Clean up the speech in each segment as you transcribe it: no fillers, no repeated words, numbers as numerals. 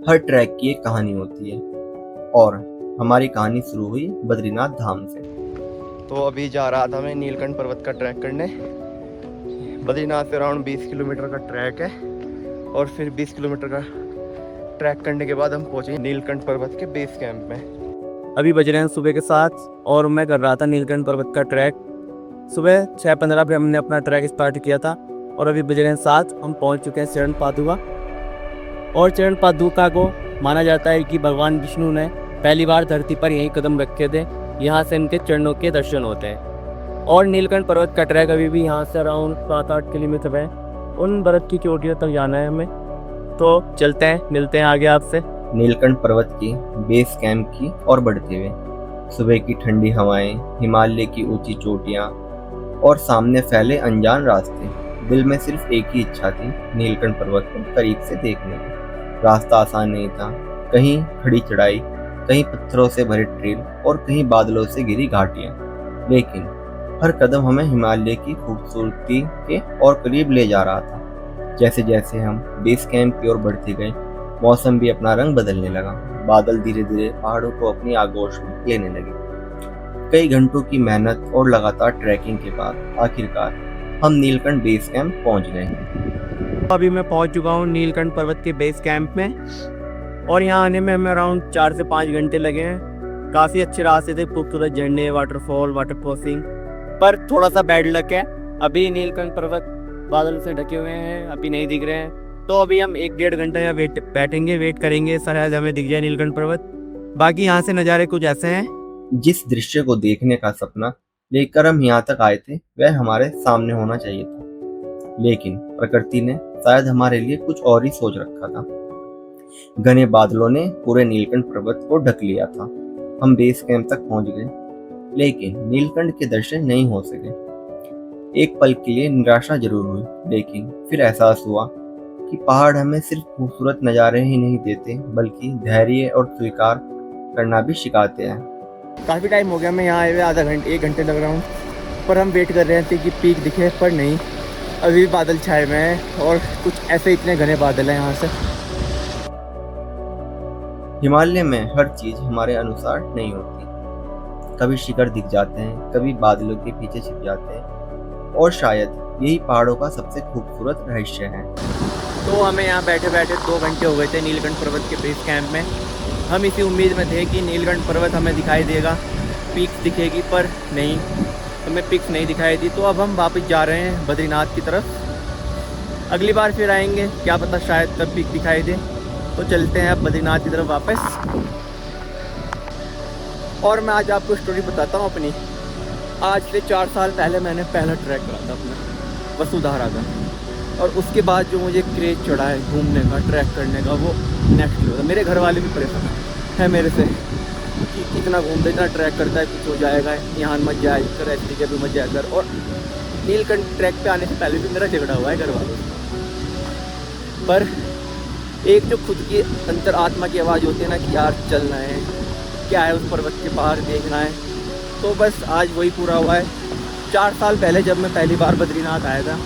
हर track की एक कहानी होती है और हमारी कहानी शुरू हुई बद्रीनाथ धाम से। तो अभी जा रहा था मैं नीलकंठ पर्वत का ट्रैक करने। बद्रीनाथ से अराउंड 20 किलोमीटर का ट्रैक है और फिर 20 किलोमीटर का ट्रैक करने के बाद हम पहुंचे नीलकंठ पर्वत के बेस कैंप में। अभी बज रहे हैं सुबह के 7 और मैं कर रहा था नीलकंठ पर्वत का ट्रैक। सुबह 6:15 पे हमने अपना ट्रैक स्टार्ट किया था और अभी बज रहे हैं 7। हम पहुंच चुके हैं चरण पादुका। और चरण पादुका को माना जाता है कि भगवान विष्णु ने पहली बार धरती पर यहीं कदम रखे थे। यहाँ से इनके चरणों के दर्शन होते हैं। और नीलकंठ पर्वत का ट्रैक अभी भी यहाँ से अराउंड 7-8 किलोमीटर है। उन पर्वत की चोटियों तक जाना है हमें, तो चलते हैं, मिलते हैं आगे आपसे। नीलकंठ पर्वत की बेस कैंप की और बढ़ते हुए सुबह की ठंडी हवाएं, हिमालय की ऊंची चोटियां और सामने फैले अनजान रास्ते। दिल में सिर्फ एक ही इच्छा थी, नीलकंठ पर्वत को करीब से देखने की। रास्ता आसान नहीं था, कहीं खड़ी चढ़ाई, कहीं पत्थरों से भरे ट्रेल और कहीं बादलों से घिरी घाटियां। लेकिन हर कदम हमें हिमालय की खूबसूरती के और करीब ले जा रहा था। जैसे जैसे हम बेस कैंप की ओर बढ़ते गए, मौसम भी अपना रंग बदलने लगा। बादल धीरे धीरे पहाड़ों को अपनी आगोश में लेने लगे। कई घंटों की मेहनत और लगातार ट्रैकिंग के बाद आखिरकार हम नीलकंठ बेस कैंप पहुंच गए। अभी मैं पहुंच चुका हूं नीलकंठ पर्वत के बेस कैंप में और यहाँ आने में हमें अराउंड 4 से 5 घंटे लगे हैं। काफ़ी अच्छे रास्ते थे, खूबसूरत झरने, वाटरफॉल, वाटर क्रॉसिंग। पर थोड़ा सा बैड लक है, अभी नीलकंठ पर्वत बादल से ढके हुए हैं, अभी नहीं दिख रहे हैं। तो अभी हम 1-1.5 घंटा या वेट करेंगे, शायद हमें दिख जाए नीलकंठ पर्वत। बाकी यहाँ से नज़ारे कुछ ऐसे हैं। जिस दृश्य को देखने का सपना लेकर हम यहाँ तक आए थे, वह हमारे सामने होना चाहिए था, लेकिन प्रकृति ने शायद हमारे लिए कुछ और ही सोच रखा था। घने बादलों ने पूरे नीलकंठ पर्वत को ढक लिया था। हम बेस कैंप तक पहुंच गए, लेकिन नीलकंठ के दर्शन नहीं हो सके। एक पल के लिए निराशा जरूर हुई, लेकिन फिर एहसास हुआ कि पहाड़ हमें सिर्फ खूबसूरत नज़ारे ही नहीं देते, बल्कि धैर्य और स्वीकार करना भी सिखाते हैं। काफ़ी टाइम हो गया मैं यहाँ आए हुए, 1 घंटे लग रहा हूँ, पर हम वेट कर रहे थे कि पीक दिखे, पर नहीं, अभी बादल छाए हुए हैं और कुछ ऐसे इतने घने बादल हैं यहाँ से। हिमालय में हर चीज हमारे अनुसार नहीं होती। कभी शिखर दिख जाते हैं, कभी बादलों के पीछे छिप जाते हैं, और शायद यही पहाड़ों का सबसे खूबसूरत रहस्य है। तो हमें यहाँ बैठे बैठे 2 घंटे हो गए थे नीलकंठ पर्वत के बेस कैंप में। हम इसी उम्मीद में थे कि नीलकंठ पर्वत हमें दिखाई देगा, पीक्स दिखेगी, पर नहीं, हमें पीक्स नहीं दिखाई दी। तो अब हम वापस जा रहे हैं बद्रीनाथ की तरफ। अगली बार फिर आएंगे, क्या पता शायद तब पीक दिखाई दे। तो चलते हैं अब बद्रीनाथ की तरफ वापस। और मैं आज आपको स्टोरी बताता हूँ अपनी। आज से 4 साल पहले मैंने पहला ट्रैक करा था अपना, वसुधारा का, और उसके बाद जो मुझे क्रेज चढ़ा है घूमने का, ट्रैक करने का, वो नेक्स्ट लेवल था। मेरे घर वाले भी परेशान है मेरे से कि इतना घूमते, इतना ट्रैक करता है, कुछ हो जाएगा, यहाँ मत जाए कर, ऐसी जगह भी मत जाया कर। और नीलकंठ ट्रैक पे आने से पहले भी मेरा झगड़ा हुआ है घर वालों से। पर एक जो खुद की अंतर आत्मा की आवाज़ होती है ना कि यार चलना है, क्या है उस पर्वत के बाहर देखना है, तो बस आज वही पूरा हुआ है। 4 साल पहले जब मैं पहली बार बद्रीनाथ आया था,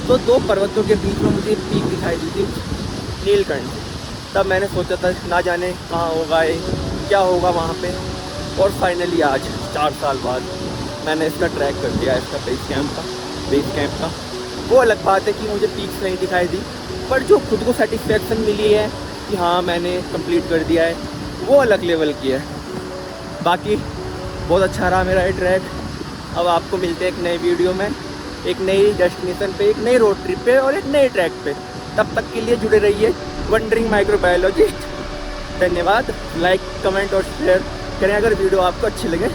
तो 2 पर्वतों के बीच में मुझे पीक दिखाई दी थी, नीलकंठ। तब मैंने सोचा था ना जाने कहाँ होगा ये, क्या होगा वहाँ पे। और फाइनली आज 4 साल बाद मैंने इसका ट्रैक कर दिया, इसका बेस कैंप का। वो अलग बात है कि मुझे पीक्स नहीं दिखाई दी, पर जो खुद को सेटिस्फेक्शन मिली है कि हाँ मैंने कंप्लीट कर दिया है, वो अलग लेवल की है। बाकी बहुत अच्छा रहा मेरा ये ट्रैक। अब आपको मिलते हैं एक नई वीडियो में, एक नई डेस्टिनेशन पे, एक नई रोड ट्रिप पे और एक नए ट्रैक पे। तब तक के लिए जुड़े रहिए वंडरिंग माइक्रोबायोलॉजिस्ट। धन्यवाद। लाइक, कमेंट और शेयर करें अगर वीडियो आपको अच्छी लगे।